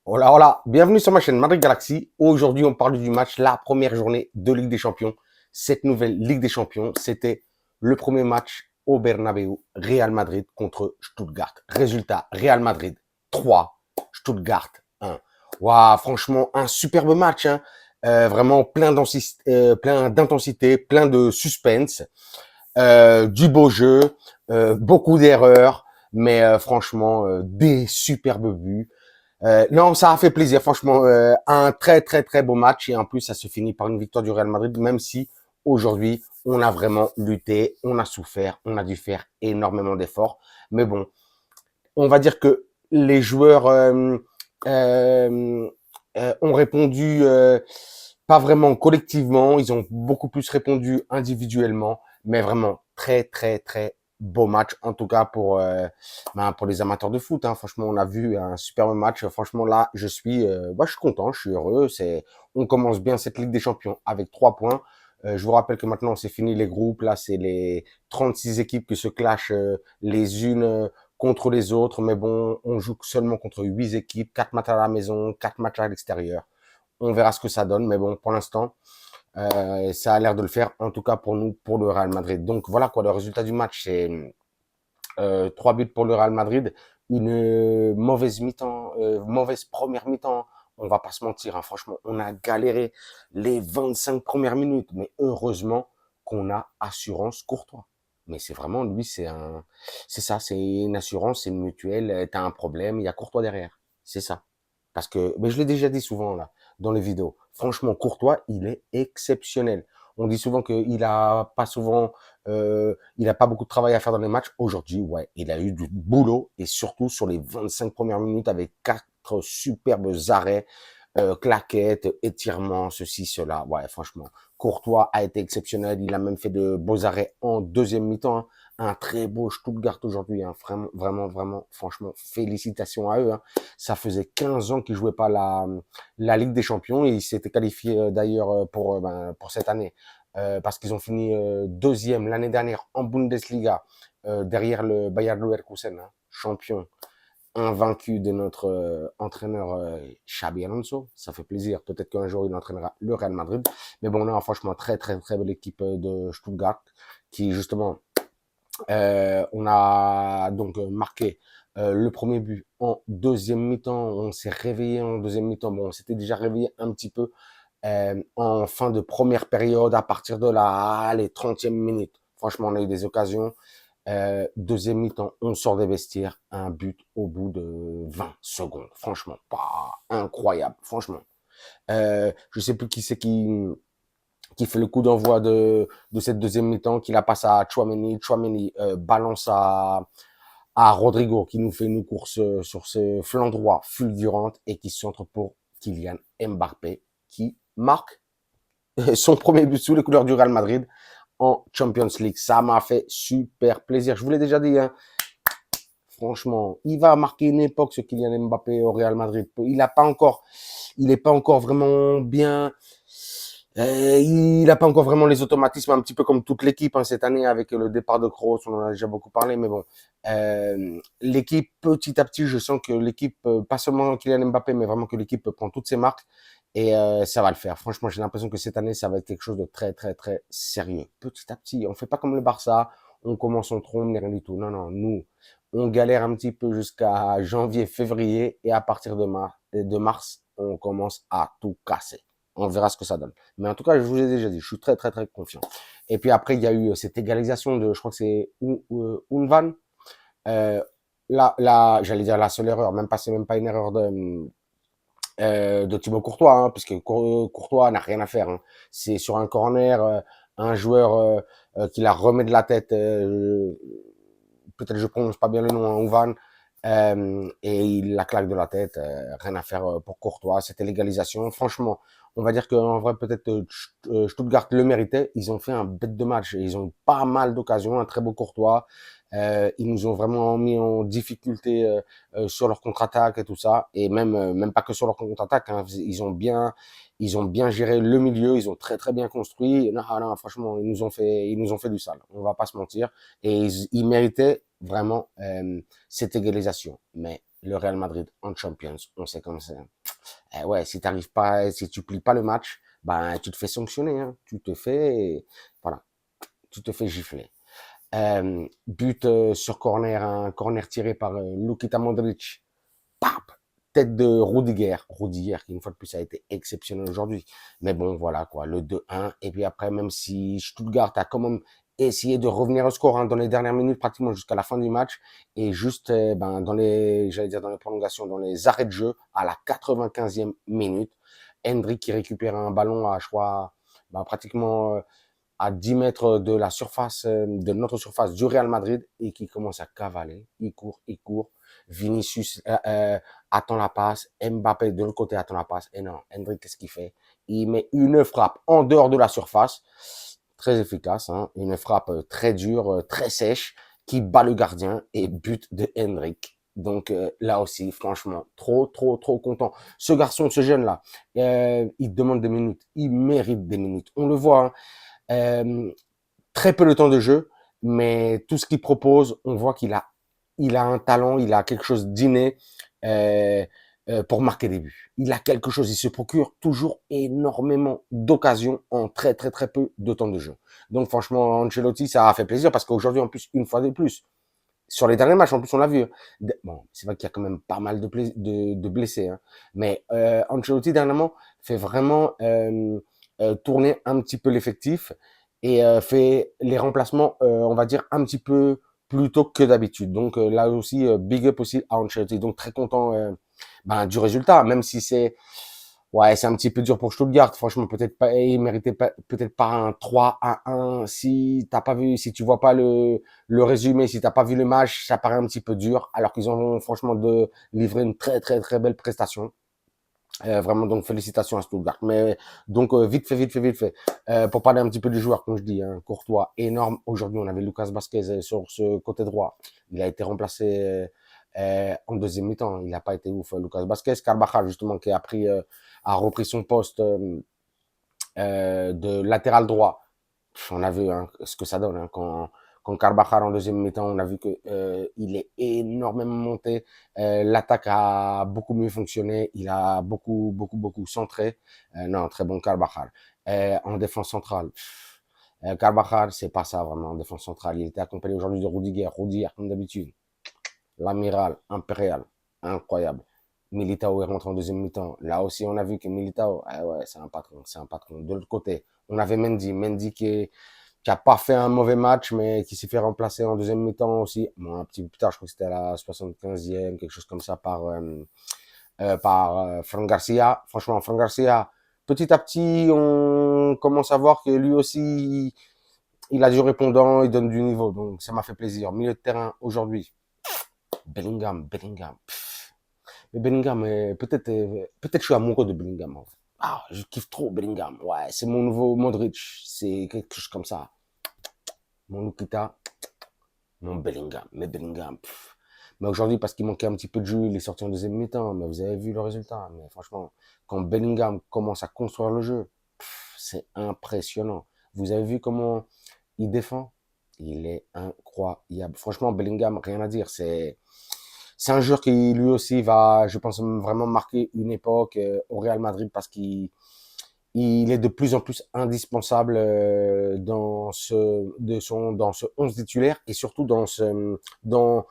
Hola, hola, bienvenue sur ma chaîne Madrid Galaxy. Aujourd'hui, on parle du match, la première journée de Ligue des Champions. Cette nouvelle Ligue des Champions, c'était le premier match au Bernabéu, Real Madrid contre Stuttgart. Résultat, Real Madrid 3, Stuttgart 1. Waouh, franchement, un superbe match, hein. Vraiment plein d'intensité, plein de suspense, du beau jeu, beaucoup d'erreurs, mais franchement, des superbes buts. Non, ça a fait plaisir, franchement, un très très très beau match et en plus ça se finit par une victoire du Real Madrid, même si aujourd'hui on a vraiment lutté, on a souffert, on a dû faire énormément d'efforts, mais bon, on va dire que les joueurs euh, ont répondu pas vraiment collectivement, ils ont beaucoup plus répondu individuellement, mais vraiment très très très beau match en tout cas pour les amateurs de foot, hein. Franchement, on a vu un superbe match. Franchement, là, je suis content, je suis heureux. On commence bien cette Ligue des Champions avec 3 points. Je vous rappelle que maintenant, c'est fini les groupes. Là, c'est les 36 équipes qui se clashent les unes contre les autres. Mais bon, on joue seulement contre 8 équipes, 4 matchs à la maison, 4 matchs à l'extérieur. On verra ce que ça donne. Mais bon, pour l'instant, ça a l'air de le faire, en tout cas pour nous, pour le Real Madrid. Donc voilà quoi, le résultat du match, c'est 3 buts pour le Real Madrid, une mauvaise mi-temps, mauvaise première mi-temps. On va pas se mentir, hein, franchement, on a galéré les 25 premières minutes, mais heureusement qu'on a assurance Courtois. Mais c'est vraiment, lui, c'est ça, c'est une assurance, c'est une mutuelle, t'as un problème, il y a Courtois derrière. C'est ça. Parce que, mais je l'ai déjà dit souvent, là, dans les vidéos. Franchement, Courtois, il est exceptionnel. On dit souvent il a pas beaucoup de travail à faire dans les matchs. Aujourd'hui, ouais, il a eu du boulot et surtout sur les 25 premières minutes avec 4 superbes arrêts, claquettes, étirements, ceci, cela. Ouais, franchement, Courtois a été exceptionnel. Il a même fait de beaux arrêts en deuxième mi-temps, hein. Un très beau Stuttgart aujourd'hui, hein. Vraiment, vraiment, vraiment, franchement, félicitations à eux, hein. Ça faisait 15 ans qu'ils jouaient pas la Ligue des Champions et ils s'étaient qualifiés d'ailleurs pour cette année. Parce qu'ils ont fini deuxième l'année dernière en Bundesliga, derrière le Bayer Leverkusen, hein, champion invaincu de notre entraîneur Xabi Alonso. Ça fait plaisir. Peut-être qu'un jour il entraînera le Real Madrid. Mais bon, on a franchement très très très belle équipe de Stuttgart qui justement, on a donc marqué le premier but en deuxième mi-temps. On s'est réveillé en deuxième mi-temps. Bon, on s'était déjà réveillé un petit peu en fin de première période, à partir de les 30e minutes. Franchement, on a eu des occasions. Deuxième mi-temps, on sort des vestiaires, un but au bout de 20 secondes. Franchement, pas incroyable, franchement. Je sais plus qui c'est qui fait le coup d'envoi de cette deuxième mi-temps, qui la passe à Chouameni. Chouameni balance à Rodrigo, qui nous fait une course sur ce flanc droit fulgurante et qui centre pour Kylian Mbappé, qui marque son premier but sous les couleurs du Real Madrid en Champions League. Ça m'a fait super plaisir. Je vous l'ai déjà dit, hein. Franchement, il va marquer une époque, ce Kylian Mbappé au Real Madrid. Il n'est pas encore vraiment bien. Il n'a pas encore vraiment les automatismes, un petit peu comme toute l'équipe, hein, cette année avec le départ de Kroos. On en a déjà beaucoup parlé, mais bon, l'équipe petit à petit, je sens que l'équipe, pas seulement Kylian Mbappé, mais vraiment que l'équipe prend toutes ses marques et ça va le faire. Franchement, j'ai l'impression que cette année, ça va être quelque chose de très très très sérieux. Petit à petit, on fait pas comme le Barça, on commence en trombe, ni rien du tout. Non, non, nous, on galère un petit peu jusqu'à janvier, février, et à partir de mars, on commence à tout casser. On verra ce que ça donne. Mais en tout cas, je vous ai déjà dit, je suis très, très, très confiant. Et puis après, il y a eu cette égalisation de, je crois que c'est Unvan. Euh, j'allais dire la seule erreur, c'est même pas une erreur de Thibaut Courtois, hein, puisque Courtois n'a rien à faire, hein. C'est sur un corner, un joueur qui la remet de la tête, peut-être je prononce pas bien le nom, hein, Unvan, et il la claque de la tête, rien à faire pour Courtois, c'était l'égalisation. Franchement, on va dire qu'en vrai, peut-être Stuttgart le méritait. Ils ont fait un bête de match. Ils ont eu pas mal d'occasions, un très beau Courtois. Ils nous ont vraiment mis en difficulté sur leur contre-attaque et tout ça. Et même pas que sur leur contre-attaque, hein. Ils ont bien géré le milieu. Ils ont très très bien construit. Non, non, franchement, ils nous ont fait du sale. On va pas se mentir. Et ils méritaient vraiment cette égalisation. Mais le Real Madrid en Champions, on sait comme ça. Eh ouais, si t'arrives pas, si tu plies pas le match, ben, tu te fais sanctionner, hein. Voilà, tu te fais gifler. But sur corner, un corner tiré par Luka Modric. Pap, tête de Rudiger. Rudiger, qui une fois de plus a été exceptionnel aujourd'hui. Mais bon, voilà quoi, le 2-1. Et puis après, même si Stuttgart a quand même essayé de revenir au score dans les dernières minutes, pratiquement jusqu'à la fin du match, et juste j'allais dire dans les prolongations, dans les arrêts de jeu, à la 95e minute, Hendrik qui récupère un ballon à, je crois, pratiquement à 10 mètres de la surface, de notre surface du Real Madrid, et qui commence à cavaler. Il court. Vinicius attend la passe. Mbappé de l'autre côté attend la passe. Et non, Hendrik, qu'est-ce qu'il fait? Il met une frappe en dehors de la surface. Très efficace, hein. Une frappe très dure, très sèche, qui bat le gardien, et but de Hendrik. Donc là aussi, franchement, trop content. Ce garçon, ce jeune-là, il demande des minutes. Il mérite des minutes. On le voit, hein. Très peu de temps de jeu, mais tout ce qu'il propose, on voit il a un talent, il a quelque chose d'inné pour marquer des buts. Il a quelque chose, il se procure toujours énormément d'occasions en très peu de temps de jeu. Donc franchement, Ancelotti, ça a fait plaisir parce qu'aujourd'hui, en plus, une fois de plus, sur les derniers matchs, en plus, on l'a vu. Bon, c'est vrai qu'il y a quand même pas mal de blessés, hein, mais Ancelotti, dernièrement, fait vraiment tourner un petit peu l'effectif et fait les remplacements, on va dire, un petit peu plus tôt que d'habitude. Donc là aussi, big up aussi à Ancelotti. Donc très content du résultat, même si c'est un petit peu dur pour Stuttgart. Franchement, peut-être pas, il méritait peut-être pas un 3-1. Si t'as pas vu, si tu vois pas le résumé, si t'as pas vu le match, ça paraît un petit peu dur, alors qu'ils ont franchement livré une très belle prestation. Vraiment, donc félicitations à Stuttgart. Mais donc vite fait. Pour parler un petit peu du joueur, comme je dis, hein, Courtois, énorme. Aujourd'hui, on avait Lucas Vazquez sur ce côté droit. Il a été remplacé en deuxième mi-temps. Il n'a pas été ouf, Lucas Vazquez. Carvajal, justement, qui a repris son poste de latéral droit. On a vu ce que ça donne, hein, quand Carvajal en deuxième mi-temps, on a vu que il est énormément monté. L'attaque a beaucoup mieux fonctionné. Il a beaucoup centré. Non, très bon Carvajal. En défense centrale, Carvajal, c'est pas ça vraiment en défense centrale. Il était accompagné aujourd'hui de Rudiger comme d'habitude. L'amiral, impérial, incroyable. Militao est rentré en deuxième mi-temps. Là aussi, on a vu que Militao, c'est un patron. De l'autre côté, on avait Mendy qui a pas fait un mauvais match, mais qui s'est fait remplacer en deuxième mi-temps aussi. Bon, un petit peu plus tard, je crois que c'était à la 75e, quelque chose comme ça, par Fran Garcia. Franchement, Fran Garcia, petit à petit, on commence à voir que lui aussi, il a du répondant, il donne du niveau. Donc, ça m'a fait plaisir. Milieu de terrain, aujourd'hui, Bellingham. Mais Bellingham, peut-être je suis amoureux de Bellingham. En fait. Ah, je kiffe trop Bellingham. Ouais, c'est mon nouveau Modric. C'est quelque chose comme ça. Mon Lukita, mon Bellingham. Mais Bellingham, Mais aujourd'hui, parce qu'il manquait un petit peu de jeu, il est sorti en deuxième mi-temps. Mais vous avez vu le résultat. Mais franchement, quand Bellingham commence à construire le jeu, c'est impressionnant. Vous avez vu comment il défend? Il est incroyable. Franchement, Bellingham, rien à dire. C'est un joueur qui lui aussi va, je pense, vraiment marquer une époque au Real Madrid parce qu'il est de plus en plus indispensable dans ce 11 titulaire et surtout dans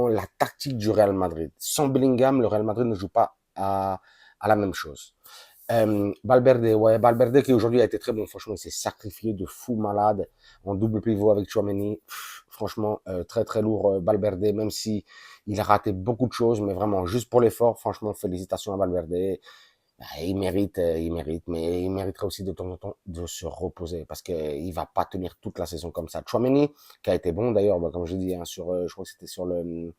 la tactique du Real Madrid. Sans Bellingham, le Real Madrid ne joue pas à la même chose. Valverde qui aujourd'hui a été très bon. Franchement, il s'est sacrifié de fou malade en double pivot avec Tchouaméni. Franchement, très lourd Valverde, même si il a raté beaucoup de choses, mais vraiment juste pour l'effort. Franchement, félicitations à Valverde. Il mérite, mais il mériterait aussi de temps en temps de se reposer parce que il va pas tenir toute la saison comme ça. Tchouaméni, qui a été bon d'ailleurs, comme je dis, hein, je crois que c'était sur le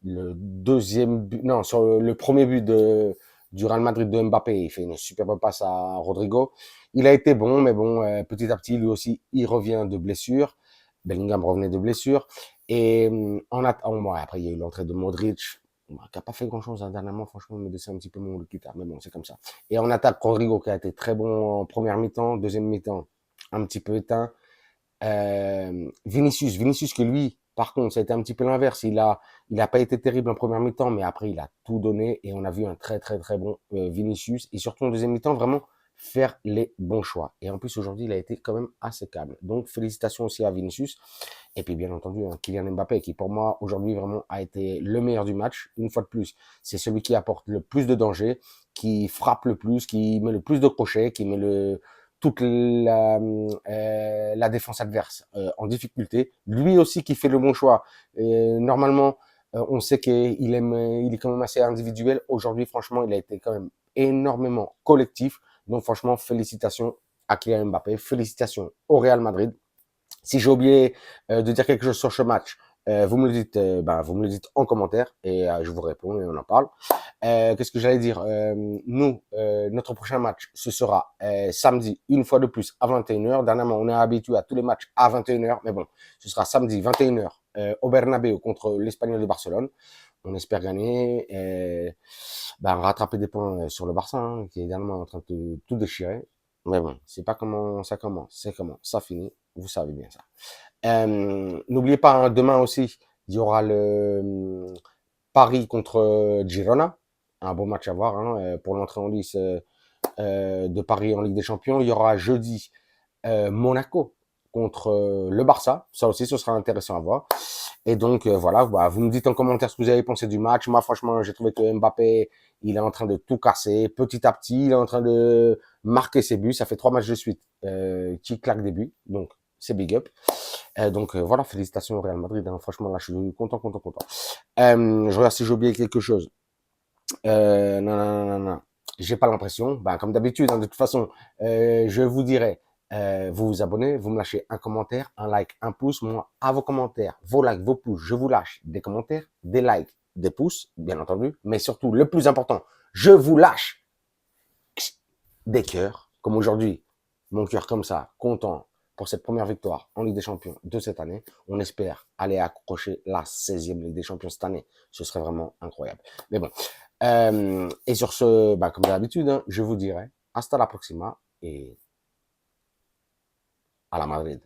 deuxième but, non, sur le premier but du Real Madrid de Mbappé. Il fait une superbe passe à Rodrigo. Il a été bon, mais bon, petit à petit, lui aussi, il revient de blessure. Bellingham revenait de blessure. Et après, il y a eu l'entrée de Modric, qui n'a pas fait grand-chose dernièrement, franchement, il me descend un petit peu mon guitare, mais bon, c'est comme ça. Et en attaque, Rodrigo, qui a été très bon en première mi-temps, deuxième mi-temps, un petit peu éteint. Vinicius que lui, Par contre, ça a été un petit peu l'inverse. Il a pas été terrible en première mi-temps, mais après, il a tout donné et on a vu un très, très, très bon Vinicius. Et surtout en deuxième mi-temps, vraiment faire les bons choix. Et en plus, aujourd'hui, il a été quand même assez calme. Donc, félicitations aussi à Vinicius. Et puis, bien entendu, Kylian Mbappé, qui pour moi, aujourd'hui, vraiment a été le meilleur du match. Une fois de plus, c'est celui qui apporte le plus de danger, qui frappe le plus, qui met le plus de crochets, qui met toute la défense adverse en difficulté. Lui aussi qui fait le bon choix. Normalement, on sait il est quand même assez individuel. Aujourd'hui, franchement, il a été quand même énormément collectif. Donc, franchement, félicitations à Kylian Mbappé. Félicitations au Real Madrid. Si j'ai oublié de dire quelque chose sur ce match, vous me le dites, vous me le dites en commentaire et je vous réponds et on en parle. Qu'est-ce que j'allais dire Nous, notre prochain match, ce sera samedi, une fois de plus, à 21h. Dernièrement, on est habitué à tous les matchs à 21h, mais bon, ce sera samedi, 21h, au Bernabéu contre l'Espagnol de Barcelone. On espère gagner, rattraper des points sur le Barça, hein, qui est également en train de tout déchirer. Mais bon, c'est pas comment ça commence, c'est comment ça finit. Vous savez bien ça. N'oubliez pas, hein, demain aussi, il y aura le Paris contre Girona. Un beau match à voir pour l'entrée en lice de Paris en Ligue des Champions. Il y aura jeudi Monaco contre le Barça. Ça aussi, ce sera intéressant à voir. Et donc, voilà, vous me dites en commentaire ce que vous avez pensé du match. Moi, franchement, j'ai trouvé que Mbappé, il est en train de tout casser. Petit à petit, il est en train de marquer ses buts. Ça fait 3 matchs de suite qui claque des buts. Donc, c'est big up. Donc, voilà, félicitations au Real Madrid. Hein. Franchement, là, je suis content, content, content. Je regarde si j'ai oublié quelque chose. Non, non, non, non. J'ai pas l'impression. Comme d'habitude, hein, de toute façon, je vous dirai, vous vous abonnez, vous me lâchez un commentaire, un like, un pouce. Moi, à vos commentaires, vos likes, vos pouces, je vous lâche des commentaires, des likes, des pouces, bien entendu. Mais surtout, le plus important, je vous lâche des cœurs, comme aujourd'hui. Mon cœur comme ça, content pour cette première victoire en Ligue des Champions de cette année. On espère aller accrocher la 16e Ligue des Champions cette année. Ce serait vraiment incroyable. Mais bon. Et sur ce, comme d'habitude, hein, je vous dirai hasta la próxima et à la Madrid.